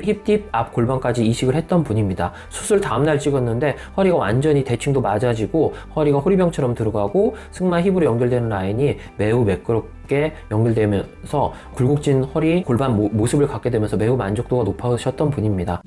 힙딥 앞 골반까지 이식을 했던 분입니다. 수술 다음날 찍었는데 허리가 완전히 대칭도 맞아지고 허리가 호리병처럼 들어가고 승마 힙으로 연결되는 라인이 매우 매끄럽게 연결되면서 굴곡진 허리 골반 모습을 갖게 되면서 매우 만족도가 높아졌던 분입니다.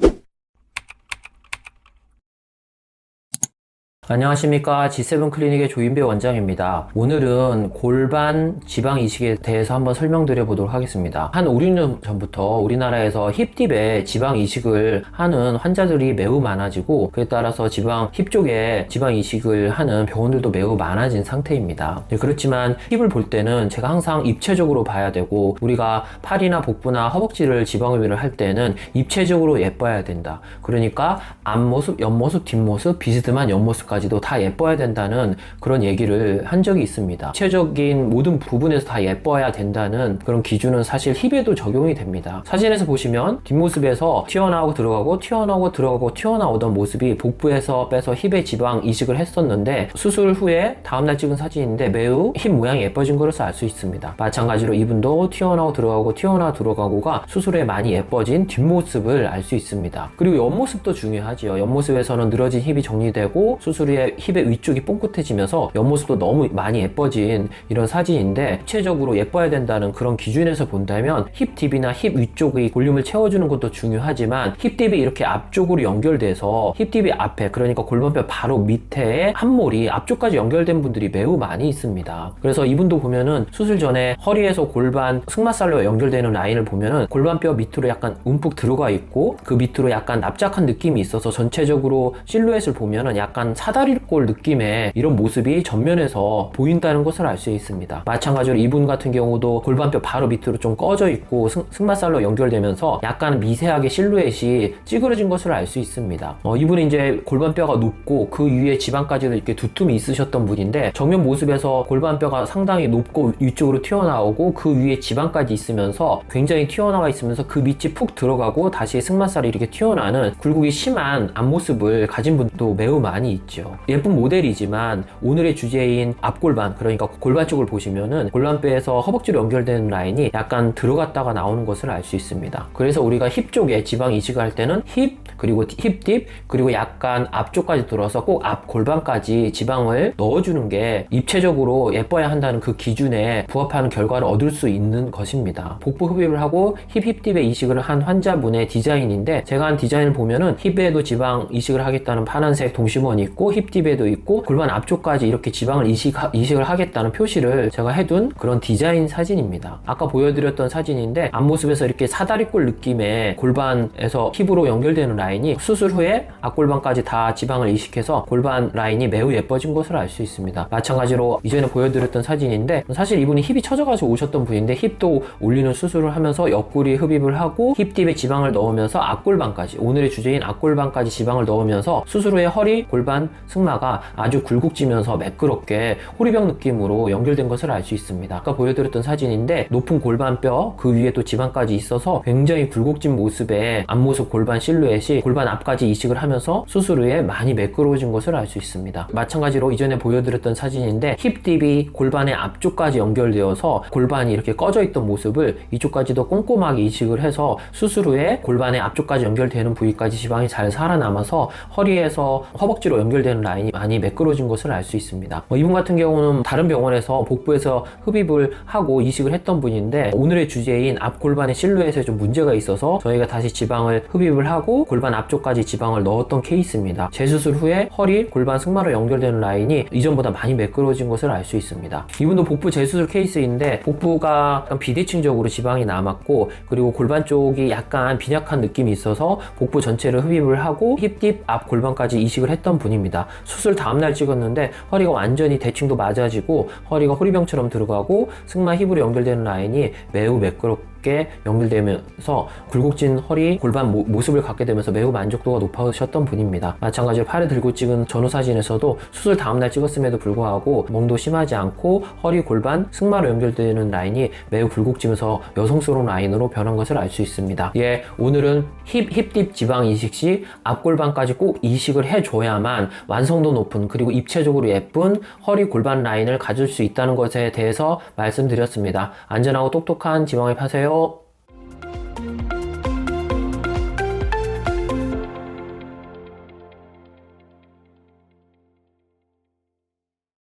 안녕하십니까, G7 클리닉의 조인배 원장입니다. 오늘은 골반 지방 이식에 대해서 한번 설명드려 보도록 하겠습니다. 한 5, 6년 전부터 우리나라에서 힙딥에 지방 이식을 하는 환자들이 매우 많아지고, 그에 따라서 힙 쪽에 지방 이식을 하는 병원들도 매우 많아진 상태입니다. 그렇지만 힙을 볼 때는 제가 항상 입체적으로 봐야 되고, 우리가 팔이나 복부나 허벅지를 지방 흡입을 할 때는 입체적으로 예뻐야 된다. 그러니까 앞모습, 옆모습, 뒷모습, 비스듬한 옆모습까지 다 예뻐야 된다는 그런 얘기를 한 적이 있습니다. 입체적인 모든 부분에서 다 예뻐야 된다는 그런 기준은 사실 힙에도 적용이 됩니다. 사진에서 보시면 뒷모습에서 튀어나오고 들어가고 튀어나오고 들어가고 튀어나오던 모습이 복부에서 빼서 힙에 지방 이식을 했었는데, 수술 후에 다음날 찍은 사진인데 매우 힙 모양이 예뻐진 것으로 알 수 있습니다. 마찬가지로 이분도 튀어나오고 들어가고 튀어나오고 들어가고가 수술 후에 많이 예뻐진 뒷모습을 알 수 있습니다. 그리고 옆모습도 중요하지요. 옆모습에서는 늘어진 힙이 정리되고 수술 후에 힙의 위쪽이 뽕긋해지면서 옆모습도 너무 많이 예뻐진 이런 사진인데, 입체적으로 예뻐야 된다는 그런 기준에서 본다면 힙딥이나 힙 위쪽의 볼륨을 채워주는 것도 중요하지만, 힙딥이 이렇게 앞쪽으로 연결돼서 힙딥이 앞에, 그러니까 골반뼈 바로 밑에 함몰이 앞쪽까지 연결된 분들이 매우 많이 있습니다. 그래서 이분도 보면은 수술 전에 허리에서 골반 승마살로 연결되는 라인을 보면은 골반뼈 밑으로 약간 움푹 들어가 있고, 그 밑으로 약간 납작한 느낌이 있어서 전체적으로 실루엣을 보면은 약간 사다리꼴 느낌의 이런 모습이 전면에서 보인다는 것을 알 수 있습니다. 마찬가지로 이분 같은 경우도 골반뼈 바로 밑으로 좀 꺼져 있고 승마살로 연결되면서 약간 미세하게 실루엣이 찌그러진 것을 알 수 있습니다. 이분은 이제 골반뼈가 높고 그 위에 지방까지도 이렇게 두툼이 있으셨던 분인데, 정면 모습에서 골반뼈가 상당히 높고 위쪽으로 튀어나오고 그 위에 지방까지 있으면서 굉장히 튀어나와 있으면서 그 밑이 푹 들어가고 다시 승마살이 이렇게 튀어나오는 굴곡이 심한 앞모습을 가진 분도 매우 많이 있죠. 예쁜 모델이지만 오늘의 주제인 앞골반, 그러니까 골반 쪽을 보시면은 골반뼈에서 허벅지로 연결되는 라인이 약간 들어갔다가 나오는 것을 알 수 있습니다. 그래서 우리가 힙 쪽에 지방 이식을 할 때는 힙, 그리고 힙딥, 그리고 약간 앞쪽까지 들어서 꼭 앞 골반까지 지방을 넣어주는 게 입체적으로 예뻐야 한다는 그 기준에 부합하는 결과를 얻을 수 있는 것입니다. 복부 흡입을 하고 힙딥에 이식을 한 환자분의 디자인인데, 제가 한 디자인을 보면은 힙에도 지방 이식을 하겠다는 파란색 동심원이 있고 힙딥에도 있고 골반 앞쪽까지 이렇게 지방을 이식을 하겠다는 표시를 제가 해둔 그런 디자인 사진입니다. 아까 보여드렸던 사진인데, 앞모습에서 이렇게 사다리꼴 느낌의 골반에서 힙으로 연결되는 라인이 수술 후에 앞골반까지 다 지방을 이식해서 골반 라인이 매우 예뻐진 것을 알 수 있습니다. 마찬가지로 이전에 보여드렸던 사진인데, 사실 이분이 힙이 처져가지고 오셨던 분인데 힙도 올리는 수술을 하면서 옆구리 흡입을 하고 힙딥에 지방을 넣으면서 앞골반까지, 오늘의 주제인 앞골반까지 지방을 넣으면서 수술 후에 허리, 골반, 승마가 아주 굴곡지면서 매끄럽게 호리병 느낌으로 연결된 것을 알 수 있습니다. 아까 보여드렸던 사진인데, 높은 골반뼈 그 위에 또 지방까지 있어서 굉장히 굴곡진 모습의 앞모습 골반 실루엣이 골반 앞까지 이식을 하면서 수술 후에 많이 매끄러워진 것을 알 수 있습니다. 마찬가지로 이전에 보여드렸던 사진인데, 힙딥이 골반의 앞쪽까지 연결되어서 골반이 이렇게 꺼져 있던 모습을 이쪽까지도 꼼꼼하게 이식을 해서 수술 후에 골반의 앞쪽까지 연결되는 부위까지 지방이 잘 살아남아서 허리에서 허벅지로 연결되는 라인이 많이 매끄러워진 것을 알 수 있습니다. 이분 같은 경우는 다른 병원에서 복부에서 흡입을 하고 이식을 했던 분인데, 오늘의 주제인 앞골반의 실루엣에 좀 문제가 있어서 저희가 다시 지방을 흡입을 하고 골반 앞쪽까지 지방을 넣었던 케이스입니다. 재수술 후에 허리, 골반, 승마로 연결되는 라인이 이전보다 많이 매끄러워진 것을 알 수 있습니다. 이분도 복부 재수술 케이스인데, 복부가 약간 비대칭적으로 지방이 남았고, 그리고 골반 쪽이 약간 빈약한 느낌이 있어서 복부 전체를 흡입을 하고 힙딥 앞 골반까지 이식을 했던 분입니다. 수술 다음날 찍었는데 허리가 완전히 대칭도 맞아지고 허리가 호리병처럼 들어가고 승마 힙으로 연결되는 라인이 매우 매끄럽게 연결되면서 굴곡진 허리, 골반 모습을 갖게 되면서 매우 만족도가 높아졌던 분입니다. 마찬가지로 팔을 들고 찍은 전후 사진에서도 수술 다음날 찍었음에도 불구하고 멍도 심하지 않고 허리, 골반, 승마로 연결되는 라인이 매우 굴곡지면서 여성스러운 라인으로 변한 것을 알 수 있습니다. 오늘은 힙딥 지방 이식 시 앞골반까지 꼭 이식을 해줘야만 완성도 높은, 그리고 입체적으로 예쁜 허리, 골반 라인을 가질 수 있다는 것에 대해서 말씀드렸습니다. 안전하고 똑똑한 지방흡입 하세요.